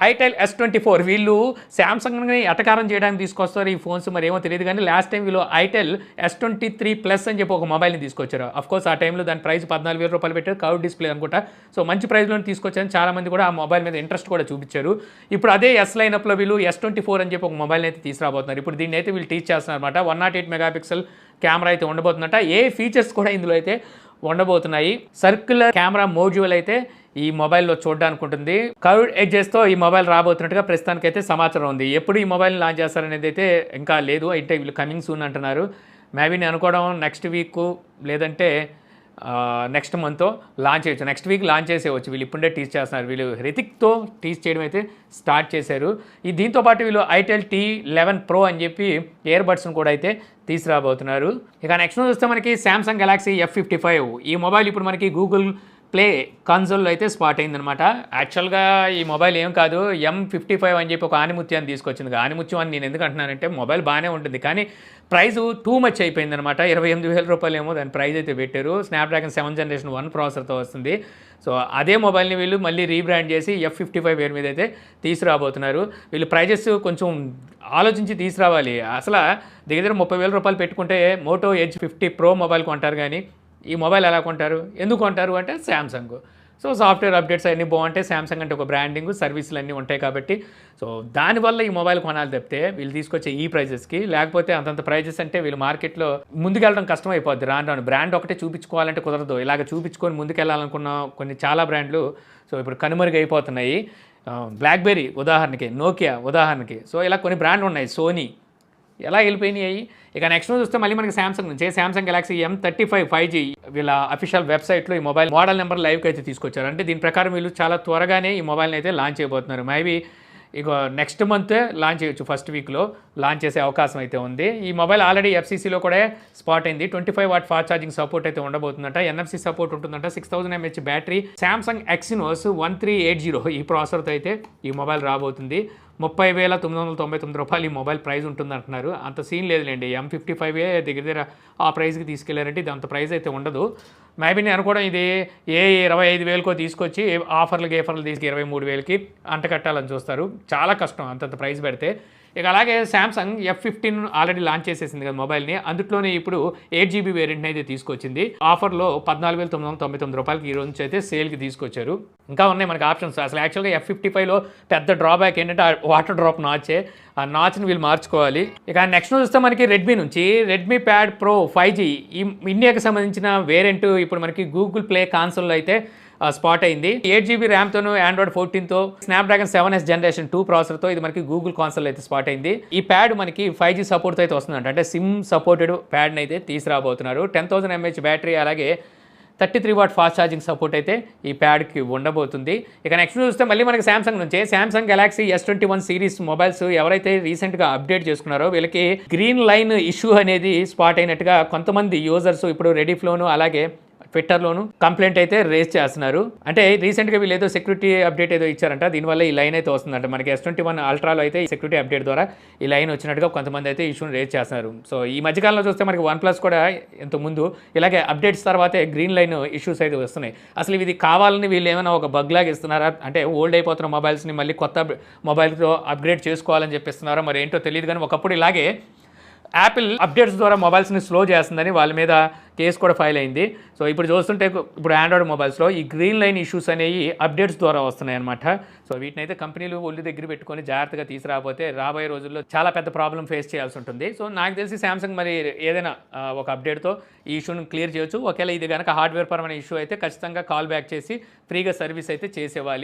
Itel S24 వీళ్ళు శాంసంగ్ని ఎటకారం చేయడానికి తీసుకొస్తారు ఈ ఫోన్స్, మరి ఏమో తెలియదు కానీ లాస్ట్ టైం వీళ్ళు ఐటెల్ S23 ప్లస్ అని చెప్పి ఒక మొబైల్ని తీసుకొచ్చారు. అఫ్కోర్స్ ఆ టైంలో దాని ప్రైస్ 14,000 రూపాయలు పెట్టారు, కర్వ్ డిస్ప్లే అనుకుంటా. సో మంచి ప్రైస్లో తీసుకొచ్చారు, చాలామంది కూడా ఆ మొబైల్ మీద ఇంట్రెస్ట్ కూడా చూపించారు. ఇప్పుడు అదే ఎస్ లైనప్లో వీళ్ళు S24 అని చెప్పి ఒక మొబైల్ని అయితే తీసుకురాబోతున్నారు. ఇప్పుడు దీన్ని అయితే వీళ్ళు టీచ్ చేస్తున్నారు అనమాట. 108 మెగాపిక్సెల్ కెమెరా అయితే ఉండబోతుందట. ఏ ఫీచర్స్ కూడా ఇందులో అయితే ఉండబోతున్నాయి. సర్క్యులర్ కెమెరా మోడ్యూల్ అయితే ఈ మొబైల్లో చూడడానికి ఉంటుంది. కర్వ్డ్ ఎడ్జెస్తో ఈ మొబైల్ రాబోతున్నట్టుగా ప్రస్తుతానికైతే సమాచారం ఉంది. ఎప్పుడు ఈ మొబైల్ని లాంచ్ చేస్తారనేది అయితే ఇంకా లేదు, అయితే వీళ్ళు కమింగ్ సూన్ అంటున్నారు. మేబీ నేను అనుకోవడం నెక్స్ట్ వీక్ లేదంటే నెక్స్ట్ మంత్తో లాంచ్ చేయొచ్చు. నెక్స్ట్ వీక్ లాంచ్ చేసేవచ్చు. వీళ్ళు ఇప్పుడే టీచ్ చేస్తున్నారు. వీళ్ళు హృతిక్తో టీచ్ చేయడం అయితే స్టార్ట్ చేశారు. ఈ దీంతోపాటు వీళ్ళు ఐటెల్ T11 Pro అని చెప్పి ఇయర్ బడ్స్ను కూడా అయితే తీసుకురాబోతున్నారు. ఇక నెక్స్ట్ చూస్తే మనకి సామ్సంగ్ గెలాక్సీ F55 ఈ మొబైల్ ఇప్పుడు మనకి గూగుల్ ప్లే కన్సోల్లో అయితే స్పాట్ అయిందనమాట. యాక్చువల్గా ఈ మొబైల్ ఏం కాదు, M55 అని చెప్పి ఒక ఆనిముత్యాన్ని తీసుకొచ్చింది. ఆనిముత్యం అని నేను ఎందుకు అంటున్నానంటే మొబైల్ బాగానే ఉంటుంది కానీ ప్రైస్ టూ మచ్ అయిపోయిందనమాట. 28,000 రూపాయలు ఏమో దాని ప్రైస్ అయితే పెట్టారు. స్నాప్డ్రాగన్ 7 Gen 1 ప్రాసెసర్తో వస్తుంది. సో అదే మొబైల్ని వీళ్ళు మళ్ళీ రీబ్రాండ్ చేసి F55 పేరు మీద అయితే తీసుకురాబోతున్నారు. వీళ్ళు ప్రైజెస్ కొంచెం ఆలోచించి తీసుకురావాలి. అసలు దగ్గర 30,000 రూపాయలు పెట్టుకుంటే మోటో ఎడ్జ్ 50 Pro మొబైల్ కొంటారు కానీ ఈ మొబైల్ ఎలా కొంటారు? ఎందుకు కొంటారు అంటే శాంసంగ్. సో సాఫ్ట్వేర్ అప్డేట్స్ అన్నీ బాగుంటాయి. శాంసంగ్ అంటే ఒక బ్రాండింగ్, సర్వీసులు అన్నీ ఉంటాయి కాబట్టి సో దానివల్ల ఈ మొబైల్ కొనాలి తప్పితే వీళ్ళు తీసుకొచ్చే ఈ ప్రైజెస్కి, లేకపోతే అంతంత ప్రైజెస్ అంటే వీళ్ళు మార్కెట్లో ముందుకెళ్ళడం కష్టం అయిపోద్ది. రాను బ్రాండ్ ఒకటే చూపించుకోవాలంటే కుదరదు. ఇలాగ చూపించుకొని ముందుకెళ్ళాలనుకున్న కొన్ని చాలా బ్రాండ్లు సో ఇప్పుడు కనుమరుగు అయిపోతున్నాయి. బ్లాక్బెర్రీ ఉదాహరణకి, నోకియా ఉదాహరణకి, సో ఇలా కొన్ని బ్రాండ్లు ఉన్నాయి, సోనీ ఎలా వెళ్ళిపోయినాయి. ఇక నెక్స్ట్ చూస్తే మళ్ళీ మనకి సామ్సంగ్ నుంచి సామ్సంగ్ గెలాక్సీ M35 5G వీళ్ళ అఫీషియల్ వెబ్సైట్లో ఈ మొబైల్ మోడల్ నెంబర్ లైవ్కి అయితే తీసుకొచ్చారు. అంటే దీని ప్రకారం వీళ్ళు చాలా త్వరగానే ఈ మొబైల్ని అయితే లాంచ్ చేయబోతున్నారు. మేబీ ఇక నెక్స్ట్ మంతే లాంచ్ చేయొచ్చు, ఫస్ట్ వీక్లో లాంచ్ చేసే అవకాశం అయితే ఉంది. ఈ మొబైల్ ఆల్రెడీ FCCలో కూడా స్పాట్ అయింది. 25 వాట్ ఫాస్ట్ ఛార్జింగ్ సపోర్ట్ అయితే ఉండబోతుందంట. NFC సపోర్ట్ ఉంటుందంట. 6000 mAh బ్యాటరీ. సామ్సంగ్ Exynos 1380 ఈ ప్రాసెసర్తో అయితే ఈ మొబైల్ రాబోతుంది. 30,999 రూపాయలు ఈ మొబైల్ ప్రైస్ ఉంటుంది అంటున్నారు. అంత సీన్ లేదులేండి. M55 దగ్గర ఆ ప్రైస్కి తీసుకెళ్లారంటే ఇది అంత ప్రైస్ అయితే ఉండదు. మేబీ నేను అనుకోవడం ఇది 25,000కో తీసుకొచ్చి ఆఫర్లు తీసుకు 23,000కి అంటకట్టాలని చూస్తారు. చాలా కష్టం అంతంత ప్రైస్ పెడితే. ఇక అలాగే సామ్సంగ్ F15 ఆల్రెడీ లాంచ్ చేసేసింది కదా మొబైల్ని. అందులోనే ఇప్పుడు 8GB వేరియంట్ని అయితే తీసుకొచ్చింది. ఆఫర్లో 14,999 రూపాయలకి ఈ రోజు నుంచి అయితే సేల్కి తీసుకొచ్చారు. ఇంకా ఉన్నాయి మనకి ఆప్షన్స్. అసలు యాక్చువల్గా F55లో పెద్ద డ్రాబ్యాక్ ఏంటంటే వాటర్ డ్రాప్ నాచే. ఆ నాచ్ని వీళ్ళు మార్చుకోవాలి. ఇక నెక్స్ట్ చూస్తే మనకి రెడ్మీ ప్యాడ్ ప్రో 5G ఈ ఇండియాకి సంబంధించిన వేరియంట్ ఇప్పుడు మనకి గూగుల్ ప్లే కాన్సోల్లో అయితే స్పాట్ అయింది. 8GB ర్యామ్తోను ఆండ్రాయిడ్ 14తో స్నాప్డ్రాగన్ 7S Gen 2 ప్రాసెసర్తో ఇది మనకి గూగుల్ కాన్సోల్ అయితే స్పాట్ అయింది. ఈ ప్యాడ్ మనకి 5G సపోర్ట్తో అయితే వస్తుందంట. అంటే సిమ్ సపోర్టెడ్ ప్యాడ్ని అయితే తీసుకురాబోతున్నారు. 10,000 mAh బ్యాటరీ అలాగే 33 వాట్ ఫాస్ట్ ఛార్జింగ్ సపోర్ట్ అయితే ఈ ప్యాడ్కి ఉండబోతుంది. ఇక నెక్స్ట్ చూస్తే మళ్ళీ మనకి సామ్సంగ్ నుంచే Samsung Galaxy S21 series mobiles ఎవరైతే రీసెంట్గా అప్డేట్ చేసుకున్నారో వీళ్ళకి గ్రీన్ లైన్ ఇష్యూ అనేది స్పాట్ అయినట్టుగా కొంతమంది యూజర్స్ ఇప్పుడు రెడీఫ్లోను అలాగే ట్విట్టర్లోను కంప్లైంట్ అయితే రేస్ చేస్తున్నారు. అంటే రీసెంట్గా వీళ్ళు ఏదో సెక్యూరిటీ అప్డేట్ ఏదో ఇచ్చారంట. దీనివల్ల ఈ లైన్ అయితే వస్తుందంట. మనకి S21 అల్ట్రాలో అయితే ఈ సెక్యూరిటీ అప్డేట్ ద్వారా ఈ లైన్ వచ్చినట్టుగా కొంతమంది అయితే ఇష్యూని రేస్ చేస్తున్నారు. సో ఈ మధ్యకాలంలో చూస్తే మనకి OnePlus కూడా ఇంతకుముందు ఇలాగే అప్డేట్స్ తర్వాతే గ్రీన్ లైన్ ఇష్యూస్ అయితే వస్తున్నాయి. అసలు ఇది కావాలని వీళ్ళు ఏమైనా ఒక బగ్ లాగా ఇస్తున్నారా, అంటే ఓల్డ్ అయిపోతున్న మొబైల్స్ని మళ్ళీ కొత్త మొబైల్తో అప్గ్రేడ్ చేసుకోవాలని చెప్పిస్తున్నారా మరి ఏంటో తెలియదు. కానీ ఒకప్పుడు ఇలాగే యాపిల్ అప్డేట్స్ ద్వారా మొబైల్స్ని స్లో చేస్తుందని వాళ్ళ మీద కేసు కూడా ఫైల్ అయింది. సో ఇప్పుడు చూస్తుంటే ఇప్పుడు ఆండ్రాయిడ్ మొబైల్స్లో ఈ గ్రీన్ లైన్ ఇష్యూస్ అనేవి అప్డేట్స్ ద్వారా వస్తున్నాయి అనమాట. సో వీటిని అయితే కంపెనీలు ఒళ్ళు దగ్గర పెట్టుకొని జాగ్రత్తగా తీసుకురాకపోతే రాబోయే రోజుల్లో చాలా పెద్ద ప్రాబ్లం ఫేస్ చేయాల్సి ఉంటుంది. సో నాకు తెలిసి సామ్సంగ్ మరి ఏదైనా ఒక అప్డేట్తో ఈ ఇష్యూని క్లియర్ చేయొచ్చు. ఒకవేళ ఇది కనుక హార్డ్వేర్ పరమైన ఇష్యూ అయితే ఖచ్చితంగా కాల్ బ్యాక్ చేసి ఫ్రీగా సర్వీస్ అయితే చేసేవాలి.